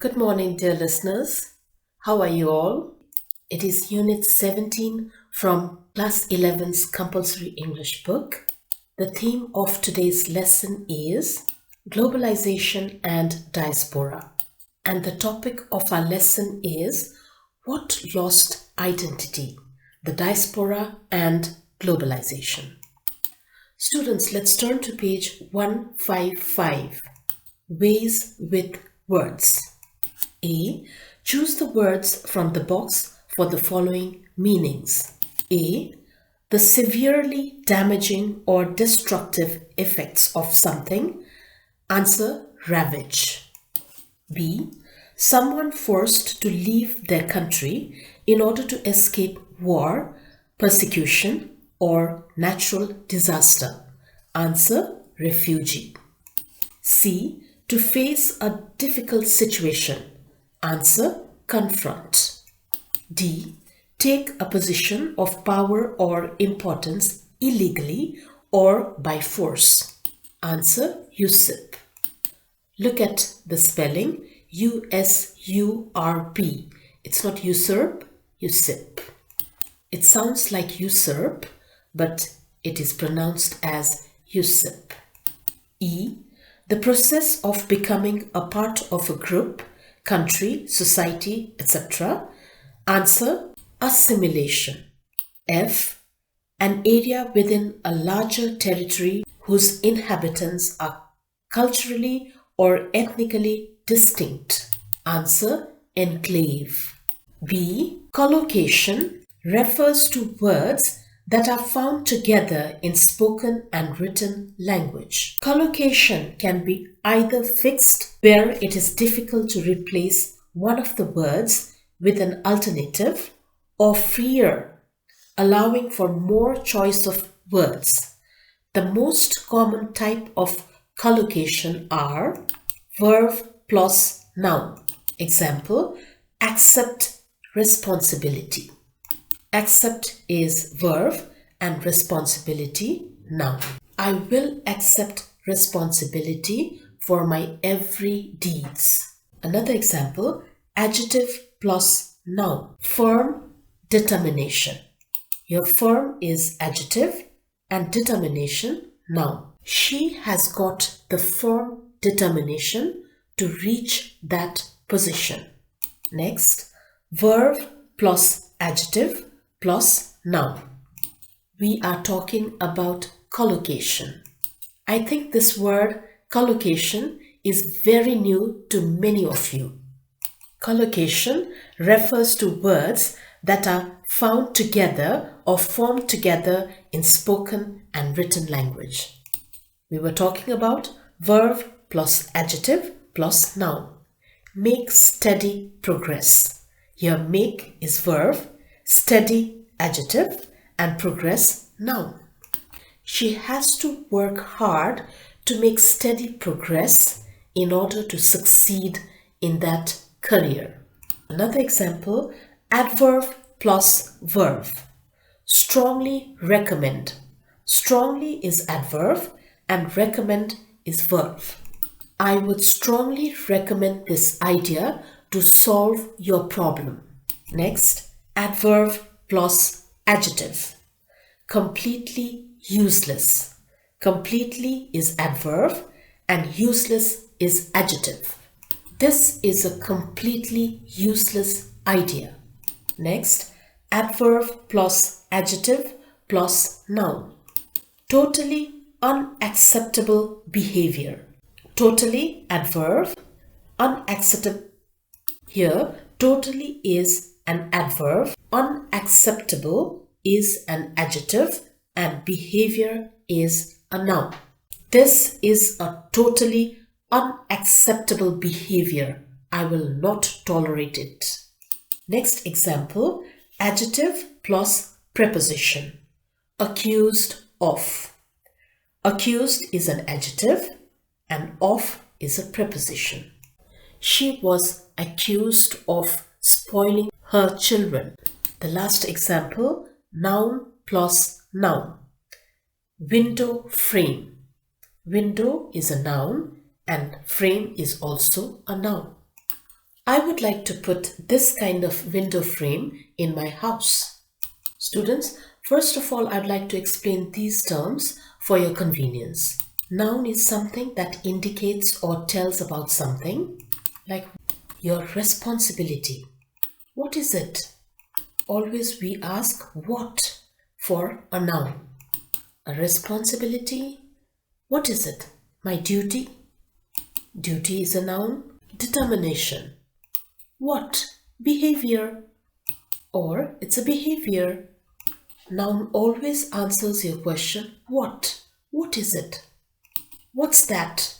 Good morning, dear listeners. How are you all? It is Unit 17 from Class 11's Compulsory English book. The theme of today's lesson is Globalization and Diaspora. And the topic of our lesson is What Lost Identity? The Diaspora and Globalization. Students, let's turn to page 155. Ways with words. A. Choose the words from the box for the following meanings. A. The severely damaging or destructive effects of something. Answer: ravage. B. Someone forced to leave their country in order to escape war, persecution, or natural disaster. Answer: refugee. C. To face a difficult situation. Answer: confront. D. Take a position of power or importance illegally or by force. Answer: usurp. Look at the spelling U-S-U-R-P. It's not usurp, usurp. It sounds like usurp, but it is pronounced as usurp. E. The process of becoming a part of a group, country, society, etc. Answer: assimilation. F. An area within a larger territory whose inhabitants are culturally or ethnically distinct. Answer: enclave. B. Collocation refers to words that are found together in spoken and written language. Collocation can be either fixed, where it is difficult to replace one of the words with an alternative, or freer, allowing for more choice of words. The most common type of collocation are verb plus noun. Example: accept responsibility. Accept is verb and responsibility noun. I will accept responsibility for my every deeds. Another example: adjective plus noun. Firm, determination. Your firm is adjective and determination noun. She has got the firm determination to reach that position. Next, verb plus adjective plus noun. We are talking about collocation. I think this word collocation is very new to many of you. Collocation refers to words that are found together or formed together in spoken and written language. We were talking about verb plus adjective plus noun. Make steady progress. Here make is verb, steady adjective, and progress noun. She has to work hard to make steady progress in order to succeed in that career. Another example: adverb plus verb. Strongly recommend. Strongly is adverb and recommend is verb. I would strongly recommend this idea to solve your problem. Next, adverb plus adjective. Completely useless. Completely is adverb and useless is adjective. This is a completely useless idea. Next, adverb plus adjective plus noun. Totally unacceptable behavior. Totally adverb, unacceptable. Here, totally is an adverb, unacceptable is an adjective, and behavior is a noun. This is a totally unacceptable behavior. I will not tolerate it. Next example: adjective plus preposition. Accused of. Accused is an adjective and of is a preposition. She was accused of spoiling her children. The last example: noun plus noun. Window frame. Window is a noun and frame is also a noun. I would like to put this kind of window frame in my house. Students, first of all, I'd like to explain these terms for your convenience. Noun is something that indicates or tells about something, like your responsibility. What is it? Always we ask what for a noun. A responsibility. What is it? My duty. Duty is a noun. Determination. What? Behavior. Or it's a behavior. Noun always answers your question, what? What is it? What's that?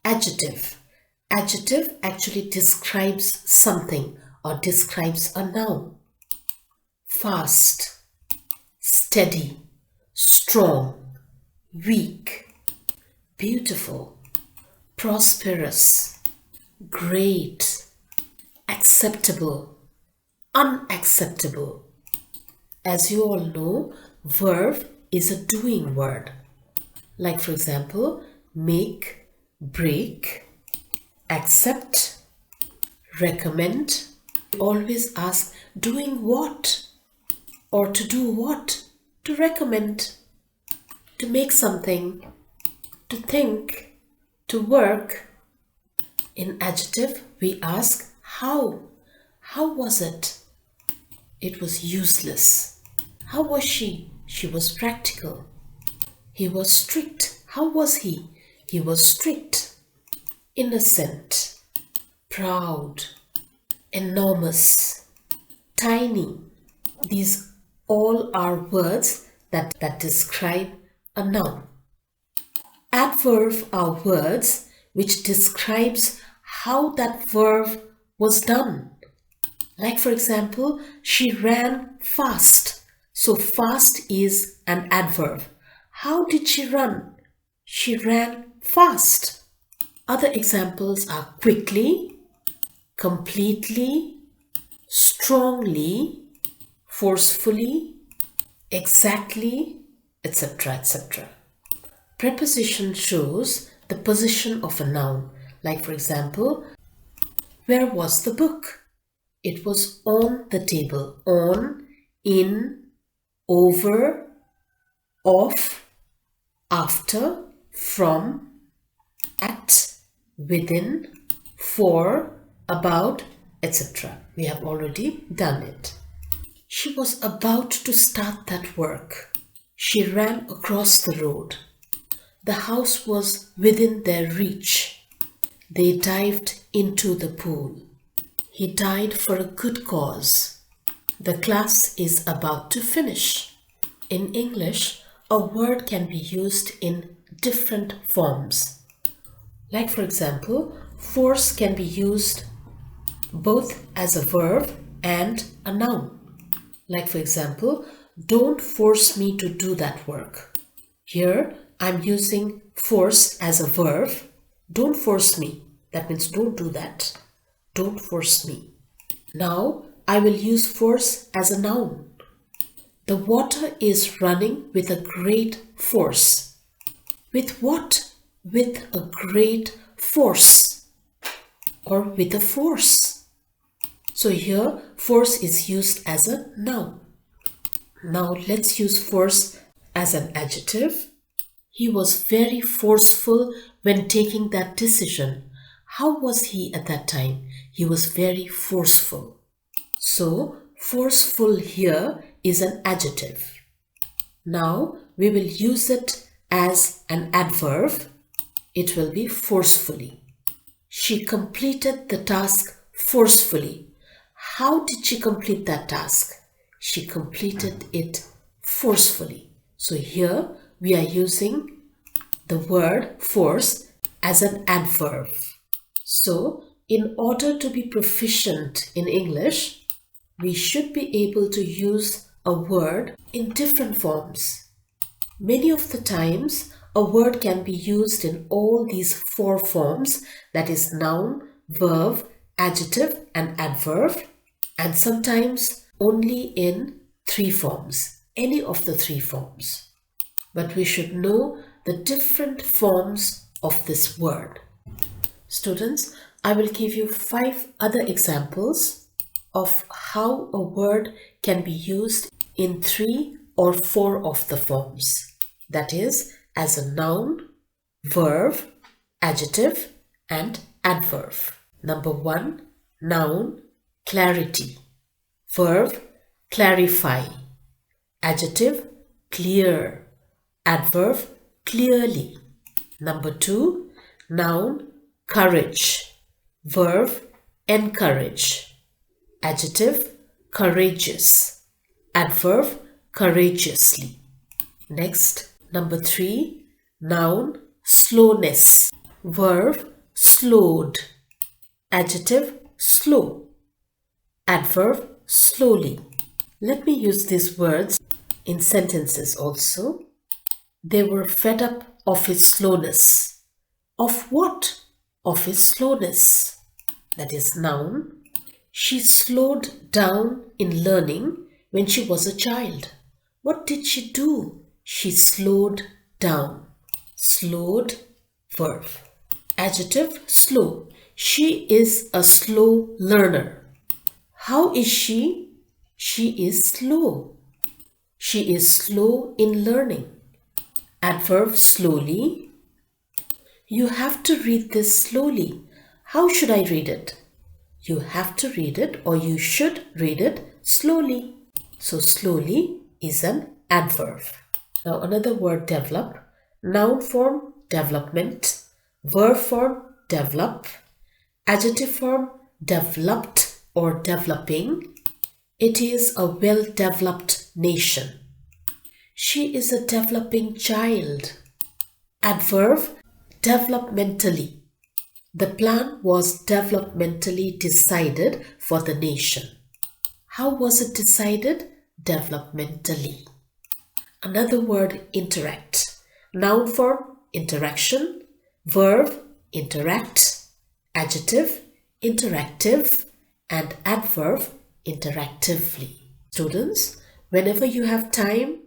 Adjective. Adjective actually describes something or describes a noun. Fast, steady, strong, weak, beautiful, prosperous, great, acceptable, unacceptable. As you all know, verb is a doing word. Like for example, make, break, accept, recommend. We always ask doing what or to do what? To recommend, to make something, to think, to work. In adjective, we ask how. How was it? It was useless. How was she? She was practical. He was strict. How was he? He was strict. Innocent, proud, enormous, tiny. These all are words that describe a noun. Adverb are words which describes how that verb was done. Like for example, she ran fast. So fast is an adverb. How did she run? She ran fast. Other examples are quickly, completely, strongly, forcefully, exactly, etc., etc. Preposition shows the position of a noun. Like for example, where was the book? It was on the table. On, in, over, of, after, from, at, within, for, about, etc. We have already done it. She was about to start that work. She ran across the road. The house was within their reach. They dived into the pool. He died for a good cause. The class is about to finish. In English, a word can be used in different forms. Like for example, force can be used both as a verb and a noun. Like for example, don't force me to do that work. Here, I'm using force as a verb. Don't force me. That means don't do that. Don't force me. Now, I will use force as a noun. The water is running with a great force. With what? With a great force. Or with a force. So here, force is used as a noun. Now, let's use force as an adjective. He was very forceful when taking that decision. How was he at that time? He was very forceful. So, forceful here is an adjective. Now, we will use it as an adverb. It will be forcefully. She completed the task forcefully. How did she complete that task? She completed it forcefully. So here we are using the word force as an adverb. So in order to be proficient in English, we should be able to use a word in different forms. Many of the times, a word can be used in all these four forms, that is noun, verb, adjective and adverb, and sometimes only in three forms, any of the three forms. But we should know the different forms of this word. Students, I will give you 5 other examples of how a word can be used in 3 or 4 of the forms. That is, as a noun, verb, adjective, and adverb. Number 1, noun, clarity. Verb, clarify. Adjective, clear. Adverb, clearly. Number 2, noun, courage. Verb, encourage. Adjective, courageous. Adverb, courageously. Next, number 3, noun, slowness. Verb, slowed. Adjective, slow. Adverb, slowly. Let me use these words in sentences also. They were fed up of his slowness. Of what? Of his slowness. That is noun. She slowed down in learning when she was a child. What did she do? She slowed down. Slowed, verb. Adjective, slow. She is a slow learner. How is she? She is slow. She is slow in learning. Adverb, slowly. You have to read this slowly. How should I read it? You have to read it, or you should read it slowly. So slowly is an adverb. Now another word, develop. Noun form, development. Verb form, develop. Adjective form, developed or developing. It is a well-developed nation. She is a developing child. Adverb, developmentally. The plan was developmentally decided for the nation. How was it decided? Developmentally. Another word, interact. Noun form, interaction. Verb, interact. Adjective, interactive. And adverb, interactively. Students, whenever you have time,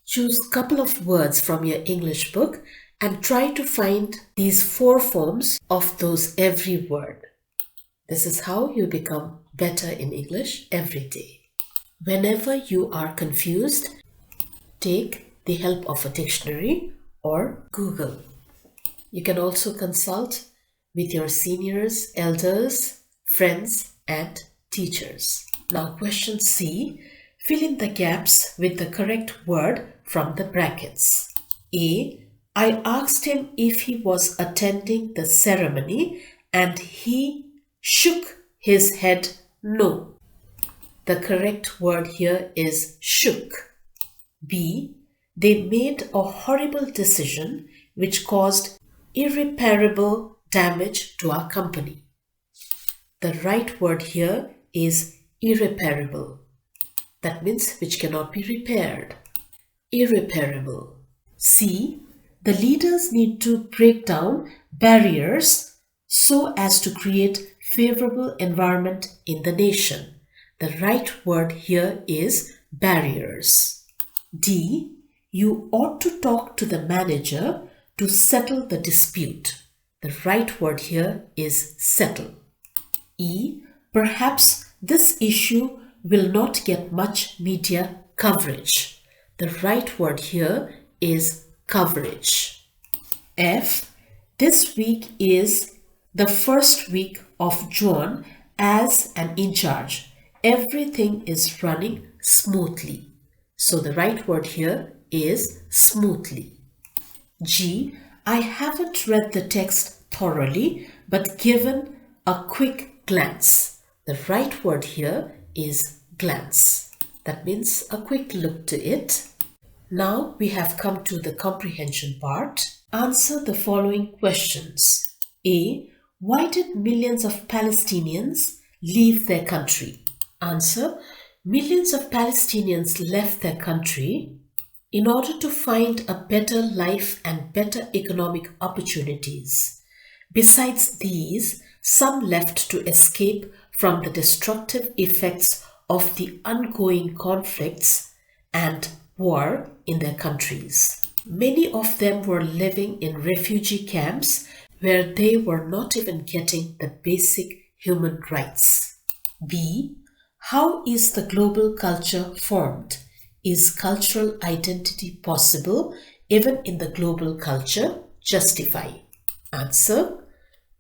choose a couple of words from your English book and try to find these 4 forms of those every word. This is how you become better in English every day. Whenever you are confused, take the help of a dictionary or Google. You can also consult with your seniors, elders, friends, and teachers. Now question C. Fill in the gaps with the correct word from the brackets. A. I asked him if he was attending the ceremony and he shook his head no. The correct word here is shook. B. They made a horrible decision which caused irreparable damage to our company. The right word here is irreparable. That means which cannot be repaired. Irreparable. C. The leaders need to break down barriers so as to create favorable environment in the nation. The right word here is barriers. D. You ought to talk to the manager to settle the dispute. The right word here is settle. E. Perhaps this issue will not get much media coverage. The right word here is coverage. F. This week is the first week of June as an in charge. Everything is running smoothly. So the right word here is smoothly. G. I haven't read the text thoroughly but given a quick glance. The right word here is glance. That means a quick look to it. Now we have come to the comprehension part. Answer the following questions. A. Why did millions of Palestinians leave their country? Answer. Millions of Palestinians left their country in order to find a better life and better economic opportunities. Besides these, some left to escape from the destructive effects of the ongoing conflicts and war in their countries. Many of them were living in refugee camps where they were not even getting the basic human rights. B. How is the global culture formed? Is cultural identity possible even in the global culture? Justify. Answer.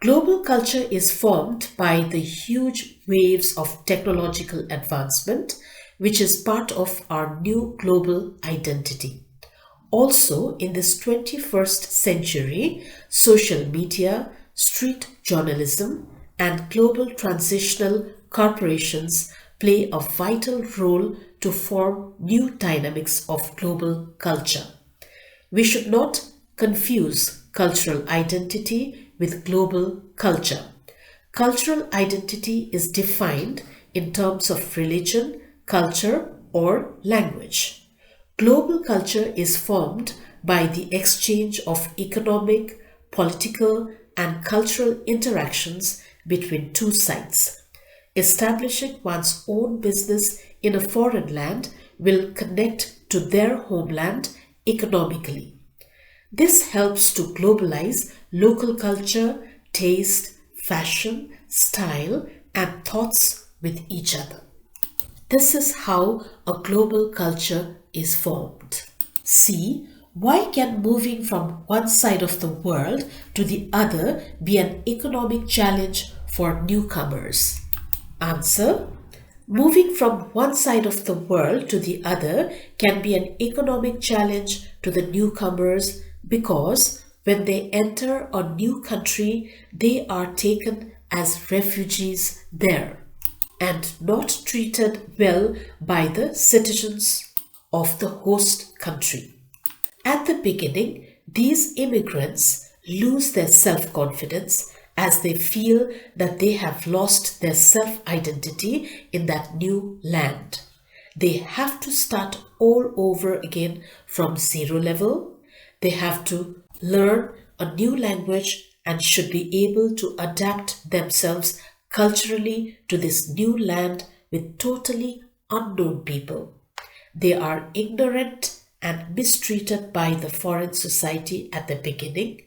Global culture is formed by the huge waves of technological advancement, which is part of our new global identity. Also, in this 21st century, social media, street journalism, and global transitional corporations play a vital role to form new dynamics of global culture. We should not confuse cultural identity with global culture. Cultural identity is defined in terms of religion, culture, or language. Global culture is formed by the exchange of economic, political, and cultural interactions between two sides. Establishing one's own business in a foreign land will connect to their homeland economically. This helps to globalize local culture, taste, fashion, style, and thoughts with each other. This is how a global culture is formed. C. Why can moving from one side of the world to the other be an economic challenge for newcomers? Answer. Moving from one side of the world to the other can be an economic challenge to the newcomers because when they enter a new country, they are taken as refugees there and not treated well by the citizens of the host country. At the beginning, these immigrants lose their self-confidence as they feel that they have lost their self-identity in that new land. They have to start all over again from zero level. They have to learn a new language and should be able to adapt themselves culturally to this new land with totally unknown people. They are ignorant and mistreated by the foreign society at the beginning.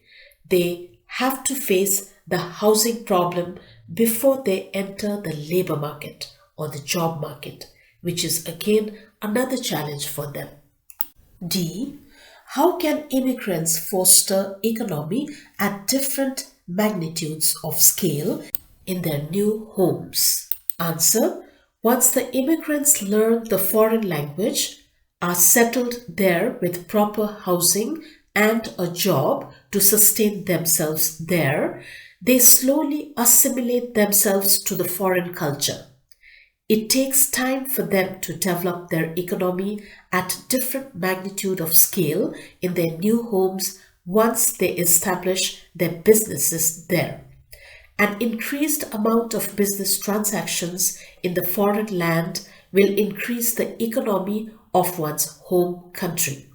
They have to face the housing problem before they enter the labor market or the job market, which is again another challenge for them. D. How can immigrants foster economy at different magnitudes of scale in their new homes? Answer. Once the immigrants learn the foreign language, are settled there with proper housing and a job to sustain themselves there, they slowly assimilate themselves to the foreign culture. It takes time for them to develop their economy at different magnitude of scale in their new homes once they establish their businesses there. An increased amount of business transactions in the foreign land will increase the economy of one's home country.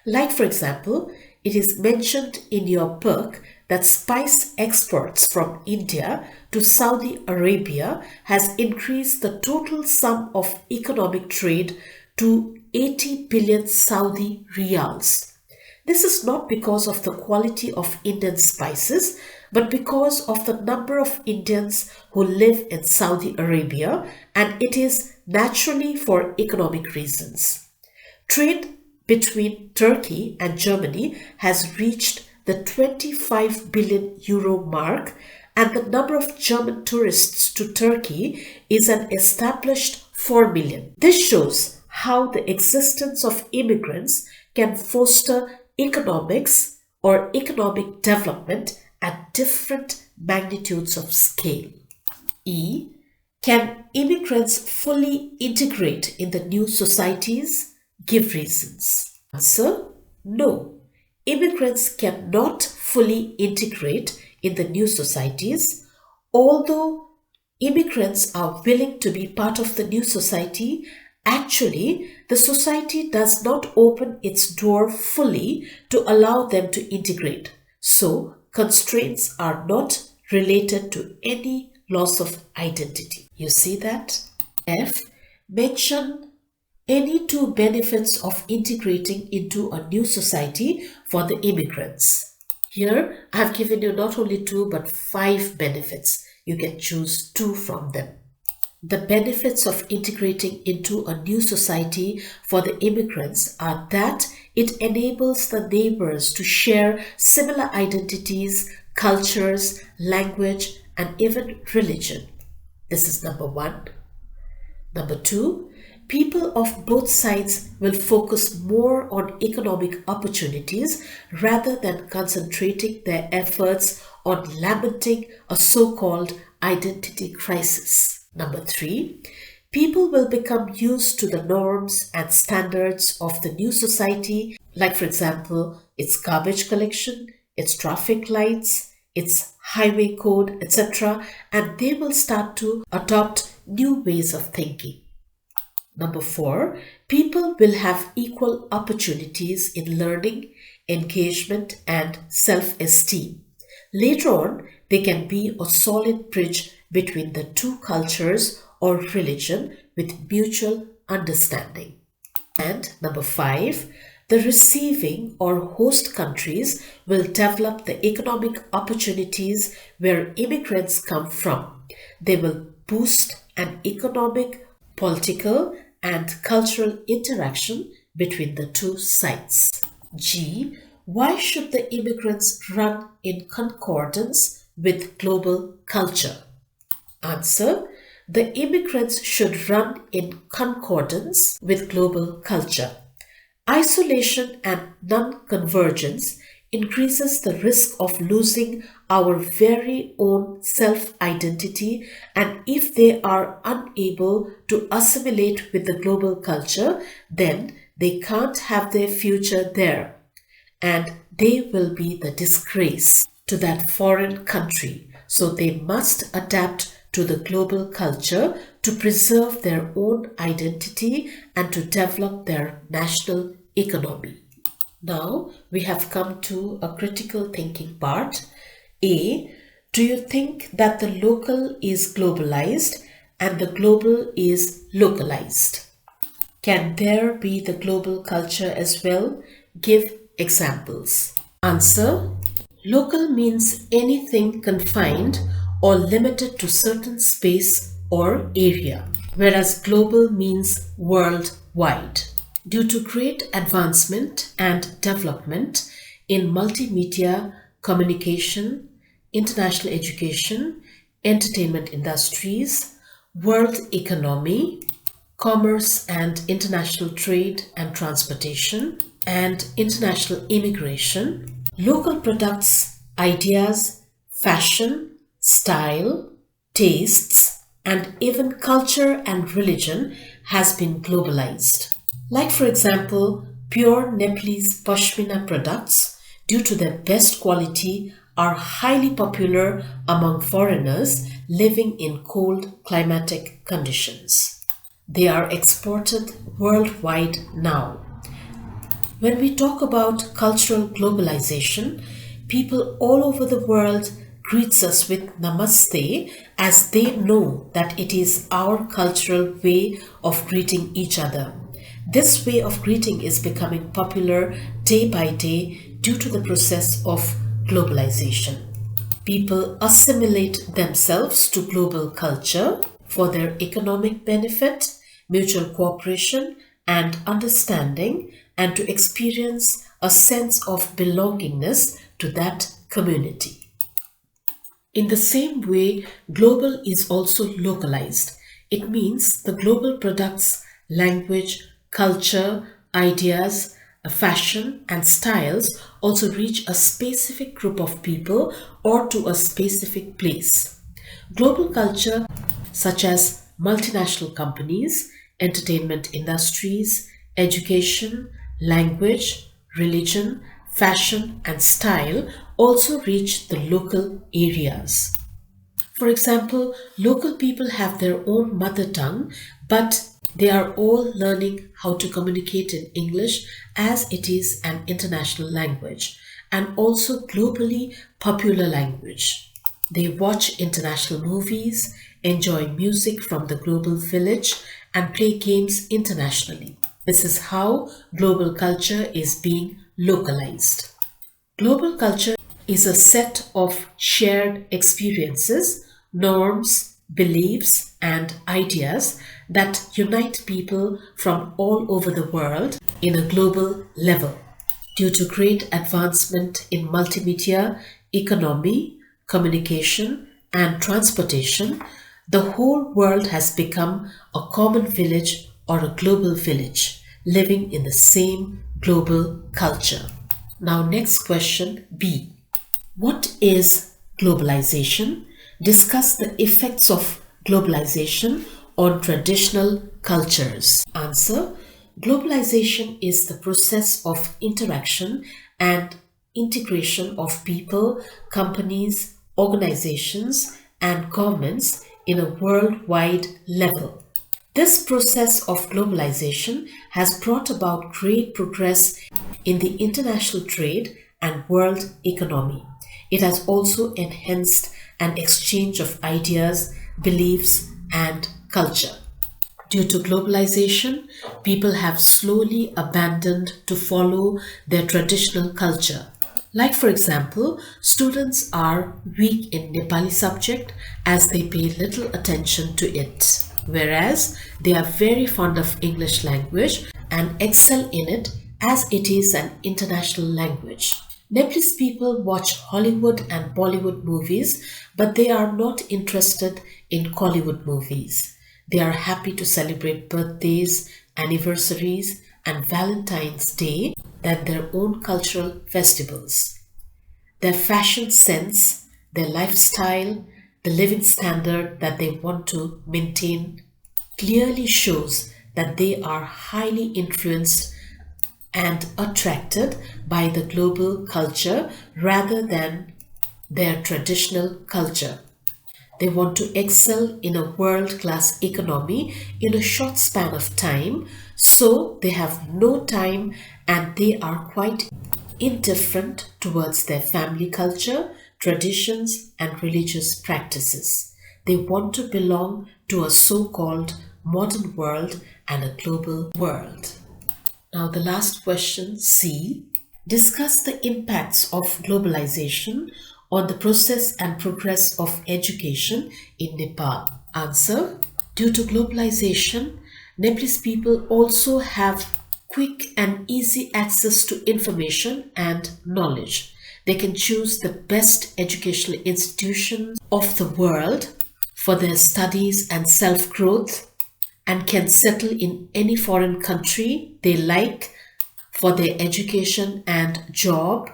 Like, for example, it is mentioned in your book that spice exports from India to Saudi Arabia has increased the total sum of economic trade to 80 billion Saudi riyals. This is not because of the quality of Indian spices, but because of the number of Indians who live in Saudi Arabia, and it is naturally for economic reasons. Trade between Turkey and Germany has reached the 25 billion euro mark, and the number of German tourists to Turkey is an established 4 million. This shows how the existence of immigrants can foster economics or economic development at different magnitudes of scale. E. Can immigrants fully integrate in the new societies? Give reasons. Answer. No. Immigrants cannot fully integrate in the new societies. Although immigrants are willing to be part of the new society, actually the society does not open its door fully to allow them to integrate. So, constraints are not related to any loss of identity. You see that? F. Mention any two benefits of integrating into a new society for the immigrants. Here, I have given you not only 2 but 5 benefits. You can choose 2 from them. The benefits of integrating into a new society for the immigrants are that it enables the neighbors to share similar identities, cultures, language, and even religion. This is number 1. Number 2, people of both sides will focus more on economic opportunities rather than concentrating their efforts on lamenting a so-called identity crisis. Number 3, people will become used to the norms and standards of the new society, like, for example, its garbage collection, its traffic lights, its highway code, etc., and they will start to adopt new ways of thinking. Number 4, people will have equal opportunities in learning, engagement, and self-esteem. Later on, they can be a solid bridge between the 2 cultures or religion with mutual understanding. And number 5, the receiving or host countries will develop the economic opportunities where immigrants come from. They will boost an economic, political, and cultural interaction between the 2 sides. G. Why should the immigrants run in concordance with global culture? Answer. The immigrants should run in concordance with global culture. Isolation and non-convergence increases the risk of losing our very own self-identity, and if they are unable to assimilate with the global culture, then they can't have their future there, and they will be the disgrace to that foreign country. So they must adapt to the global culture to preserve their own identity and to develop their national economy. Now we have come to a critical thinking part. A. Do you think that the local is globalized and the global is localized? Can there be the global culture as well? Give examples. Answer. Local means anything confined or limited to certain space or area, whereas global means worldwide. Due to great advancement and development in multimedia, communication, international education, entertainment industries, world economy, commerce and international trade and transportation, and international immigration, local products, ideas, fashion, style, tastes, and even culture and religion has been globalized. Like, for example, pure Nepalese Pashmina products, due to their best quality, are highly popular among foreigners living in cold climatic conditions. They are exported worldwide now. When we talk about cultural globalization, people all over the world greets us with Namaste, as they know that it is our cultural way of greeting each other. This way of greeting is becoming popular day by day due to the process of globalization. People assimilate themselves to global culture for their economic benefit, mutual cooperation, and understanding, and to experience a sense of belongingness to that community. In the same way, global is also localized. It means the global products, language, culture, ideas, fashion, and styles also reach a specific group of people or to a specific place. Global culture, such as multinational companies, entertainment industries, education, language, religion, fashion, and style also reach the local areas. For example, local people have their own mother tongue, but they are all learning how to communicate in English as it is an international language and also globally popular language. They watch international movies, enjoy music from the global village, and play games internationally. This is how global culture is being localized. Global culture is a set of shared experiences, norms, beliefs, and ideas that unite people from all over the world in a global level. Due to great advancement in multimedia, economy, communication, and transportation, the whole world has become a common village or a global village, living in the same global culture. Now, next question B. What is globalization? Discuss the effects of globalization on traditional cultures. Answer. Globalization is the process of interaction and integration of people, companies, organizations, and governments in a worldwide level. This process of globalization has brought about great progress in the international trade and world economy. It has also enhanced an exchange of ideas, beliefs, and culture. Due to globalization, people have slowly abandoned to follow their traditional culture. Like, for example, students are weak in Nepali subject as they pay little attention to it, whereas they are very fond of English language and excel in it as it is an international language. Nepalese people watch Hollywood and Bollywood movies, but they are not interested in Collywood movies. They are happy to celebrate birthdays, anniversaries, and Valentine's Day than their own cultural festivals. Their fashion sense, their lifestyle, the living standard that they want to maintain clearly shows that they are highly influenced and attracted by the global culture rather than their traditional culture. They want to excel in a world-class economy in a short span of time, so they have no time and they are quite indifferent towards their family culture, traditions, and religious practices. They want to belong to a so-called modern world and a global world. Now, the last question, C. Discuss the impacts of globalization on the process and progress of education in Nepal. Answer. Due to globalization, Nepalese people also have quick and easy access to information and knowledge. They can choose the best educational institutions of the world for their studies and self-growth and can settle in any foreign country they like for their education and job.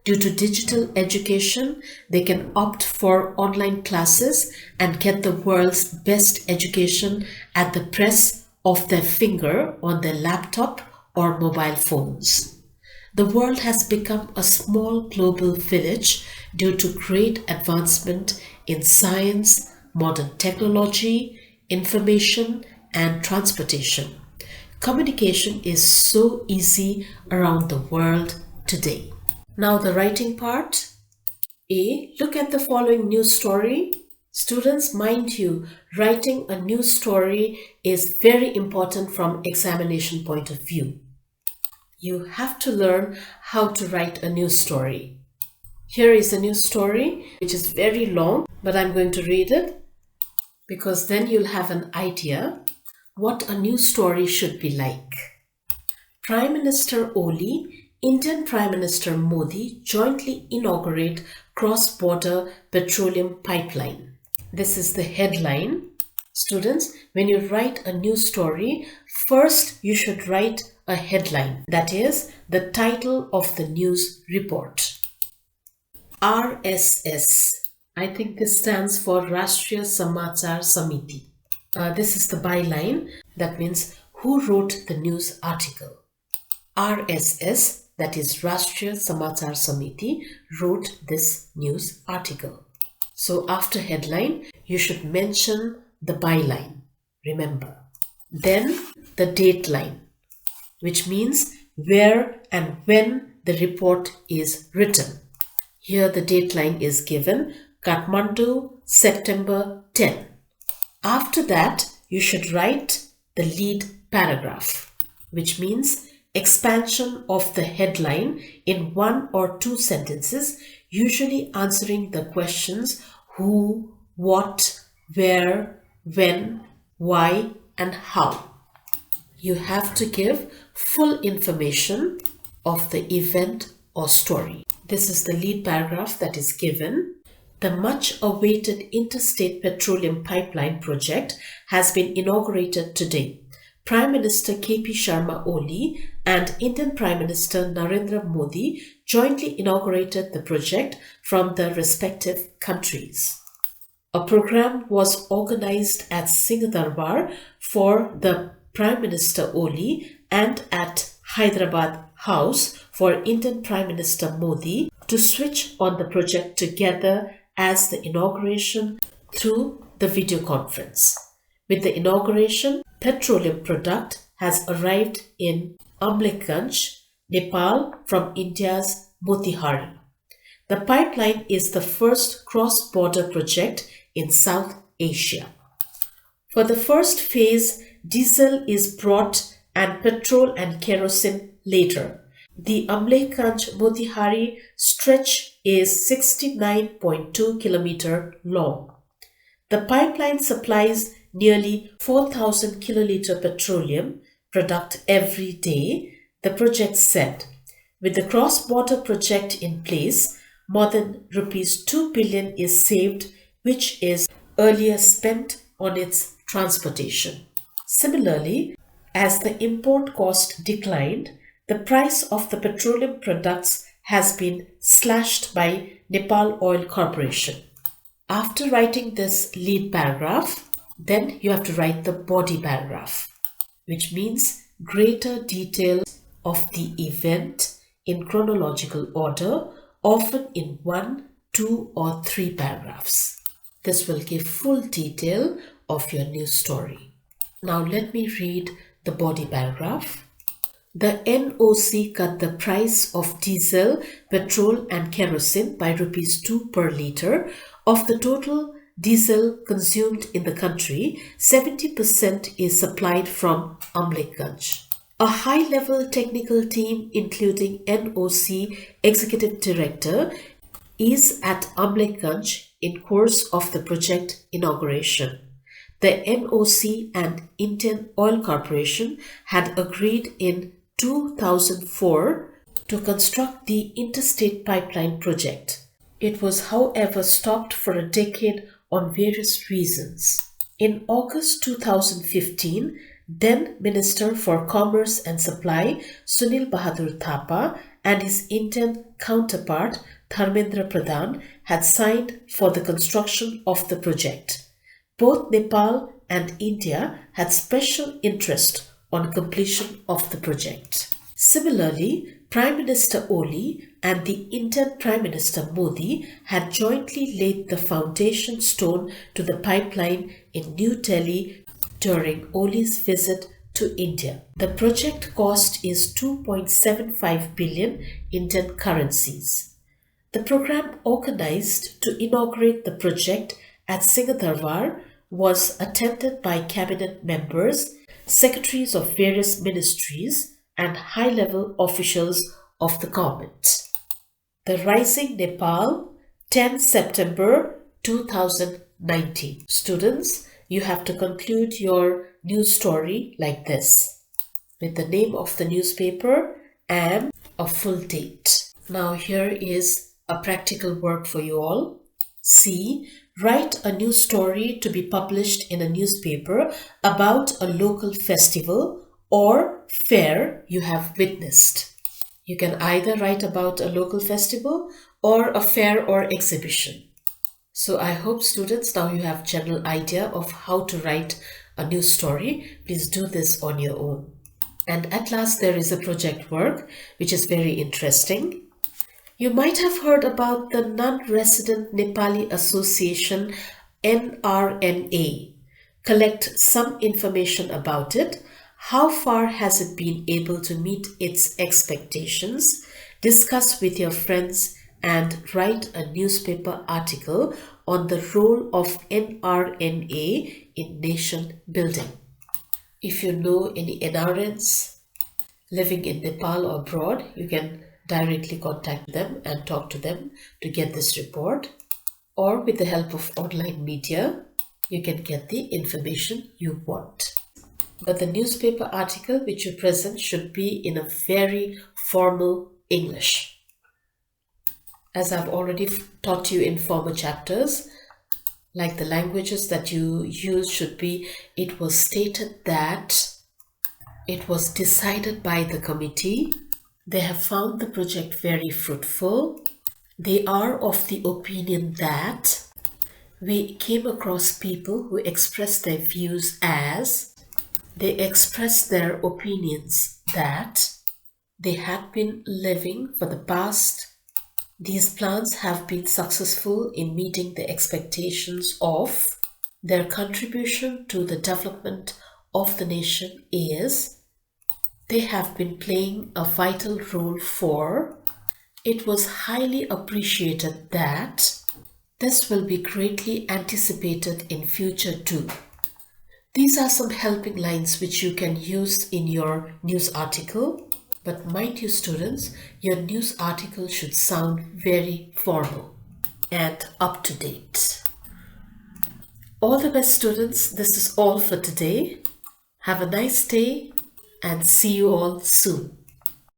Due to digital education, they can opt for online classes and get the world's best education at the press of their finger on their laptop or mobile phones. The world has become a small global village due to great advancement in science, modern technology, information, and transportation. Communication is so easy around the world today. Now the writing part. A. Look at the following news story. Students, mind you, writing a news story is very important from examination point of view. You have to learn how to write a news story. Here is a news story which is very long, but I'm going to read it because then you'll have an idea what a news story should be like. Prime Minister Oli, Indian Prime Minister Modi jointly inaugurate cross-border petroleum pipeline. This is the headline. Students, when you write a news story, first you should write a headline, that is the title of the news report. RSS, I think this stands for Rashtriya Samachar Samiti. This is the byline, that means who wrote the news article. RSS, that is Rashtriya Samachar Samiti, wrote this news article. So after headline, you should mention the byline, remember. Then the dateline, which means where and when the report is written. Here the dateline is given, Kathmandu, September 10. After that, you should write the lead paragraph, which means expansion of the headline in 1 or 2 sentences usually answering the questions who, what, where, when, why, and how. You have to give full information of the event or story. This is the lead paragraph that is given. The much-awaited Interstate Petroleum Pipeline project has been inaugurated today. Prime Minister K.P. Sharma Oli and Indian Prime Minister Narendra Modi jointly inaugurated the project from the respective countries. A program was organized at Singh Darbar for the Prime Minister Oli and at Hyderabad House for Indian Prime Minister Modi to switch on the project together as the inauguration through the video conference. With the inauguration, petroleum product has arrived in Amlekhganj, Nepal from India's Motihari. The pipeline is the first cross-border project in South Asia. For the first phase, diesel is brought and petrol and kerosene later. The Amlekhganj Motihari stretch is 69.2 km long. The pipeline supplies nearly 4,000 kiloliter petroleum product every day, the project said. With the cross-border project in place, more than rupees 2 billion is saved, which is earlier spent on its transportation. Similarly, as the import cost declined, the price of the petroleum products has been slashed by Nepal Oil Corporation. After writing this lead paragraph, then you have to write the body paragraph, which means greater details of the event in chronological order, often in 1, 2, or 3 paragraphs. This will give full detail of your news story. Now let me read the body paragraph. The NOC cut the price of diesel, petrol and kerosene by rupees 2 per litre. Of the total diesel consumed in the country, 70% is supplied from Amlekhganj. A high-level technical team including NOC Executive Director is at Amlekhganj in course of the project inauguration. The NOC and Indian Oil Corporation had agreed in 2004 to construct the interstate pipeline project. It was, however, stopped for a decade on various reasons. In August 2015, then Minister for Commerce and Supply Sunil Bahadur Thapa and his Indian counterpart Dharmendra Pradhan had signed for the construction of the project. Both Nepal and India had special interest on completion of the project. Similarly, Prime Minister Oli and the Indian Prime Minister Modi had jointly laid the foundation stone to the pipeline in New Delhi during Oli's visit to India. The project cost is 2.75 billion Indian currencies. The program organized to inaugurate the project at Singh Darbar was attended by cabinet members, secretaries of various ministries, and high-level officials of the government. The Rising Nepal, 10 September 2019. Students, you have to conclude your news story like this, with the name of the newspaper and a full date. Now here is a practical work for you all. C. Write a news story to be published in a newspaper about a local festival or fair you have witnessed. You can either write about a local festival or a fair or exhibition. So I hope students now you have general idea of how to write a news story. Please do this on your own. And at last there is a project work which is very interesting. You might have heard about the Non-Resident Nepali Association NRNA. Collect some information about it. How far has it been able to meet its expectations? Discuss with your friends and write a newspaper article on the role of NRNA in nation building. If you know any NRNs living in Nepal or abroad, you can directly contact them and talk to them to get this report, or with the help of online media, you can get the information you want. But the newspaper article which you present should be in a very formal English. As I've already taught you in former chapters, like the languages that you use should be, it was stated that it was decided by the committee. They have found the project very fruitful. They are of the opinion that we came across people who expressed their views as, they expressed their opinions that they had been living for the past. These plans have been successful in meeting the expectations of their contribution to the development of the nation is, they have been playing a vital role for, it was highly appreciated that, this will be greatly anticipated in future too. These are some helping lines which you can use in your news article. But mind you students, your news article should sound very formal and up to date. All the best students, this is all for today. Have a nice day and see you all soon.